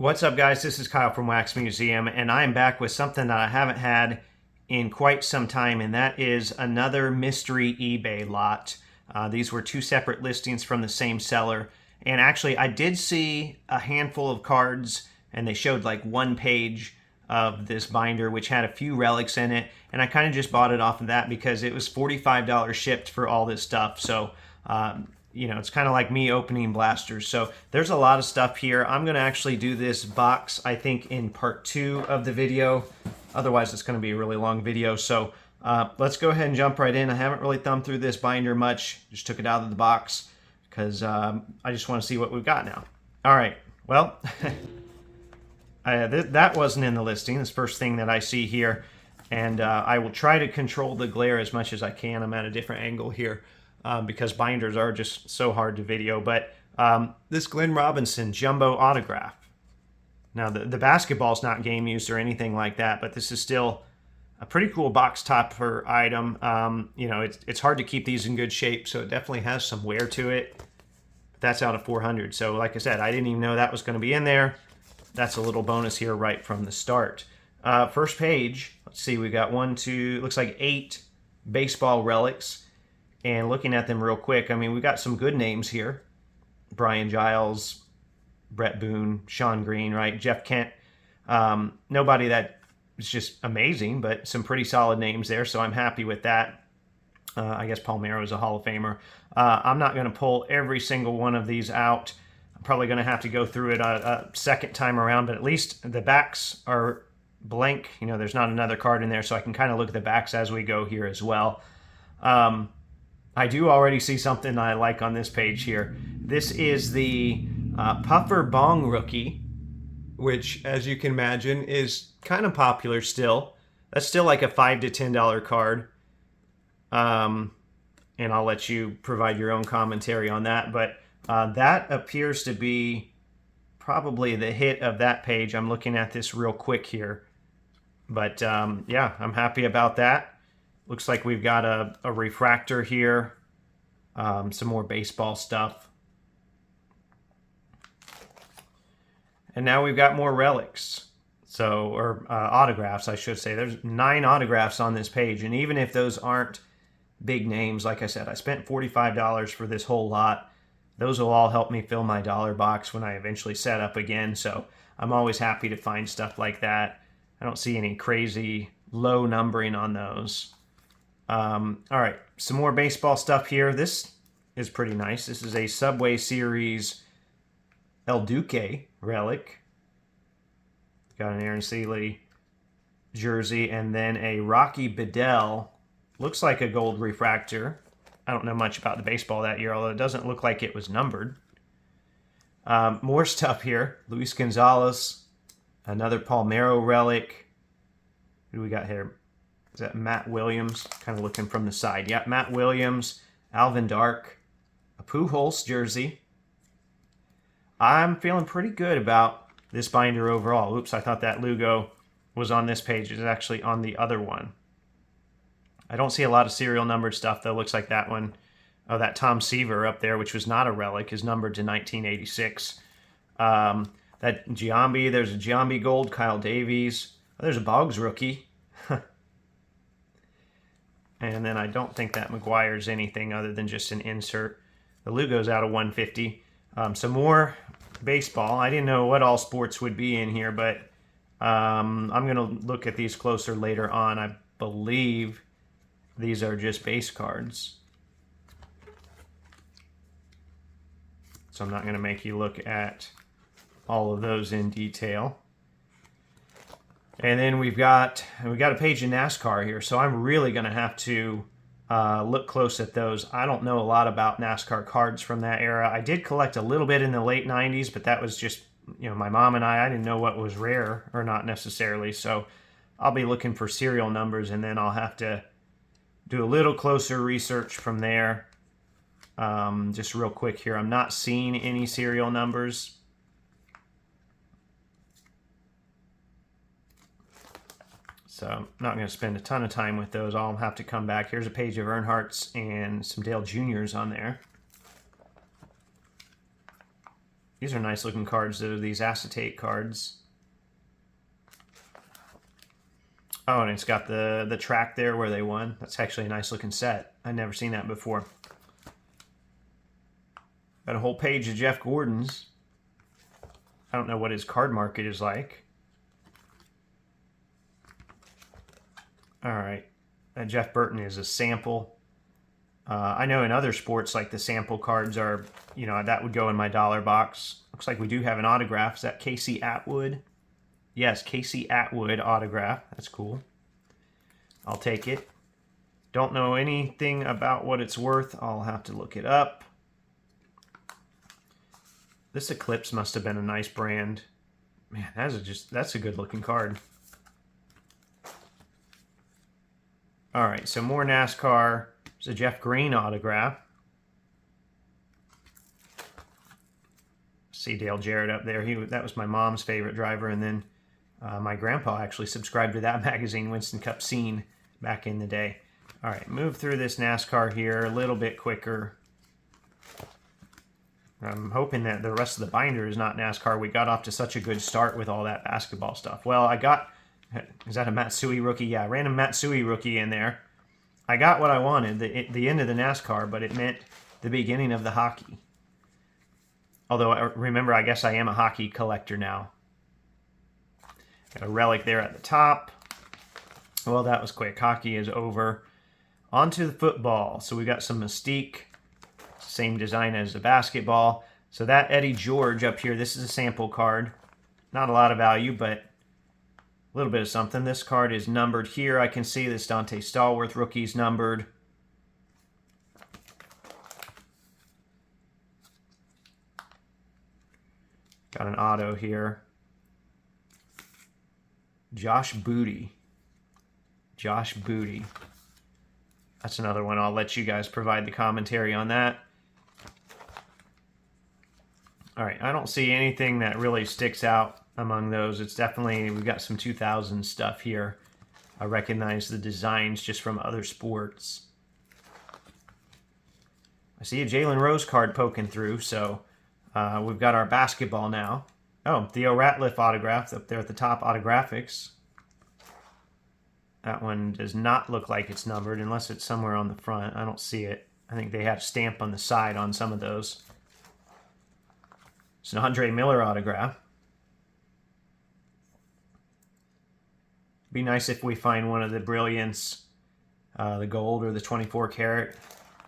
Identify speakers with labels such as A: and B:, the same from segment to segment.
A: What's up, guys? This is Kyle from Wax Museum, and I am back with something that I haven't had in quite some time, and that is another mystery eBay lot. These were two separate listings from the same seller, and actually I did see a handful of cards, and they showed like one page of this binder which had a few relics in it, and I kind of just bought it off of that because it was $45 shipped for all this stuff. So you know, it's kind of like me opening blasters. So there's a lot of stuff here. I'm going to actually do this box, I think, in part 2 of the video. Otherwise, it's going to be a really long video. So let's go ahead and jump right in. I haven't really thumbed through this binder much. Just took it out of the box because I just want to see what we've got now. All right. Well, that wasn't in the listing. This first thing that I see here. And I will try to control the glare as much as I can. I'm at a different angle here. Because binders are just so hard to video. But this Glenn Robinson jumbo autograph. Now, the basketball's not game used or anything like that, but this is still a pretty cool box topper item. You know, it's hard to keep these in good shape, so it definitely has some wear to it. But that's out of 400. So, like I said, I didn't even know that was going to be in there. That's a little bonus here right from the start. First page, let's see, we got 1, 2, looks like 8 baseball relics. And looking at them real quick, I mean, we got some good names here. Brian Giles, Brett Boone, Sean Green, right? Jeff Kent. Nobody that is just amazing, but some pretty solid names there, so I'm happy with that. I guess Palmeiro is a Hall of Famer. I'm not going to pull every single one of these out. I'm probably going to have to go through it a second time around, but at least the backs are blank. You know, there's not another card in there, so I can kind of look at the backs as we go here as well. I do already see something I like on this page here. This is the Puffer Bong rookie, which, as you can imagine, is kind of popular still. That's still like a $5 to $10 card. And I'll let you provide your own commentary on that. But that appears to be probably the hit of that page. I'm looking at this real quick here. But yeah, I'm happy about that. Looks like we've got a refractor here, some more baseball stuff. And now we've got more relics, or autographs, I should say. There's 9 autographs on this page, and even if those aren't big names, like I said, I spent $45 for this whole lot. Those will all help me fill my dollar box when I eventually set up again, so I'm always happy to find stuff like that. I don't see any crazy low numbering on those. All right, some more baseball stuff here. This is pretty nice. This is a Subway Series El Duque relic. Got an Aaron Seeley jersey, and then a Rocky Bedell. Looks like a gold refractor. I don't know much about the baseball that year, although it doesn't look like it was numbered. More stuff here. Luis Gonzalez, another Palmeiro relic. Who do we got here? Is that Matt Williams? Kind of looking from the side. Yeah, Matt Williams, Alvin Dark, a Pujols jersey. I'm feeling pretty good about this binder overall. Oops, I thought that Lugo was on this page. It's actually on the other one. I don't see a lot of serial numbered stuff, though. Looks like that one, oh, that Tom Seaver up there, which was not a relic, is numbered to 1986. That Giambi, there's a Giambi Gold, Kyle Davies. Oh, there's a Boggs rookie. And then I don't think that McGuire's anything other than just an insert. The Lugo's out of 150. Some more baseball. I didn't know what all sports would be in here, but I'm going to look at these closer later on. I believe these are just base cards. So I'm not going to make you look at all of those in detail. And then we got a page of NASCAR here, so I'm really going to have to look close at those. I don't know a lot about NASCAR cards from that era. I did collect a little bit in the late 90s, but that was just, you know, my mom and I didn't know what was rare or not necessarily. So I'll be looking for serial numbers, and then I'll have to do a little closer research from there. Just real quick here, I'm not seeing any serial numbers. So I'm not going to spend a ton of time with those. I'll have to come back. Here's a page of Earnhardt's and some Dale Jr.'s on there. These are nice looking cards, though, these acetate cards. Oh, and it's got the track there where they won. That's actually a nice looking set. I've never seen that before. Got a whole page of Jeff Gordon's. I don't know what his card market is like. All right. Jeff Burton is a sample. I know in other sports, like the sample cards are, you know, that would go in my dollar box. Looks like we do have an autograph. Is that Casey Atwood? Yes, Casey Atwood autograph. That's cool. I'll take it. Don't know anything about what it's worth. I'll have to look it up. This Eclipse must have been a nice brand. Man, that's a good looking card. All right, so more NASCAR. There's a Jeff Green autograph. See Dale Jarrett up there. That was my mom's favorite driver, and then my grandpa actually subscribed to that magazine, Winston Cup Scene, back in the day. All right, move through this NASCAR here a little bit quicker. I'm hoping that the rest of the binder is not NASCAR. We got off to such a good start with all that basketball stuff. Well, I got... Is that a Matsui rookie? Yeah, random Matsui rookie in there. I got what I wanted, the end of the NASCAR, but it meant the beginning of the hockey. Although, remember, I guess I am a hockey collector now. Got a relic there at the top. Well, that was quick. Hockey is over. On to the football. So we got some Mystique. Same design as the basketball. So that Eddie George up here, this is a sample card. Not a lot of value, but a little bit of something. This card is numbered here. I can see this Dante Stallworth rookie's numbered. Got an auto here. Josh Booty. Josh Booty. That's another one. I'll let you guys provide the commentary on that. All right, I don't see anything that really sticks out among those. It's definitely, we've got some 2000 stuff here. I recognize the designs just from other sports. I see a Jalen Rose card poking through, so we've got our basketball now. Oh, Theo Ratliff autograph up there at the top, Autographics. That one does not look like it's numbered unless it's somewhere on the front. I don't see it. I think they have stamp on the side on some of those. It's an Andre Miller autograph. Be nice if we find one of the Brilliance, the gold or the 24 karat.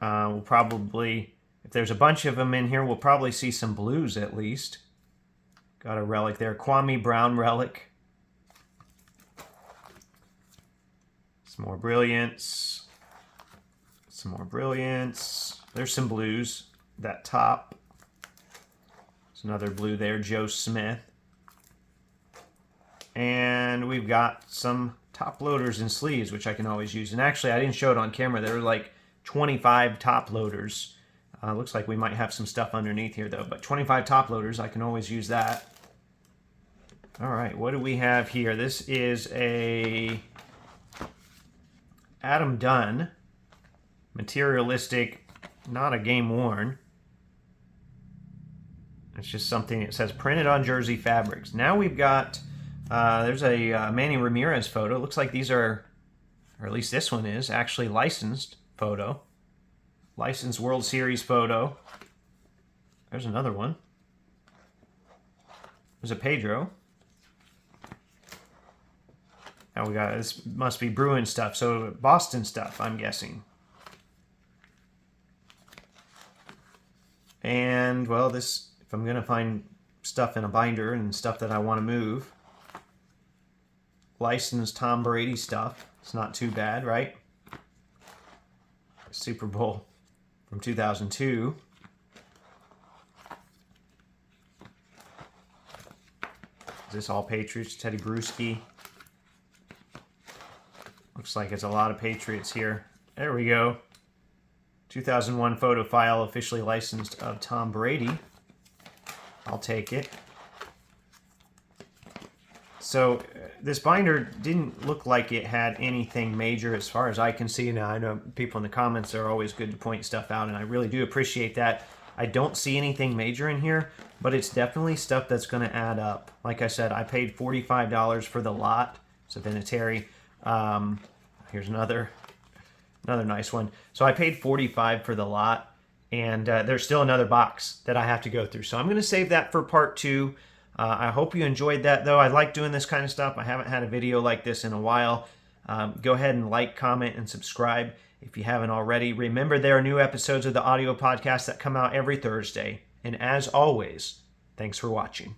A: We'll probably, if there's a bunch of them in here, we'll probably see some blues at least. Got a relic there, Kwame Brown relic. Some more Brilliance. Some more Brilliance. There's some blues. That top. There's another blue there, Joe Smith. And we've got some top loaders and sleeves, which I can always use. And actually, I didn't show it on camera. There were like 25 top loaders. Looks like we might have some stuff underneath here, though. But 25 top loaders, I can always use that. All right, what do we have here? This is a Adam Dunn. Materialistic, not a game worn. It's just something that says printed on jersey fabrics. Now we've got, there's a Manny Ramirez photo. Looks like these are, or at least this one is, actually licensed photo. Licensed World Series photo. There's another one. There's a Pedro. Now we got, this must be Bruin stuff, so Boston stuff, I'm guessing. And, well, this, if I'm going to find stuff in a binder and stuff that I want to move, licensed Tom Brady stuff. It's not too bad, right? Super Bowl from 2002. Is this all Patriots? Teddy Bruschi. Looks like it's a lot of Patriots here. There we go. 2001 photo file officially licensed of Tom Brady. I'll take it. So this binder didn't look like it had anything major as far as I can see. Now, I know people in the comments are always good to point stuff out, and I really do appreciate that. I don't see anything major in here, but it's definitely stuff that's going to add up. Like I said, I paid $45 for the lot. It's a Vinatieri. Here's another nice one. So I paid $45 for the lot, and there's still another box that I have to go through. So I'm going to save that for part 2. I hope you enjoyed that, though. I like doing this kind of stuff. I haven't had a video like this in a while. Go ahead and like, comment, and subscribe if you haven't already. Remember, there are new episodes of the audio podcast that come out every Thursday. And as always, thanks for watching.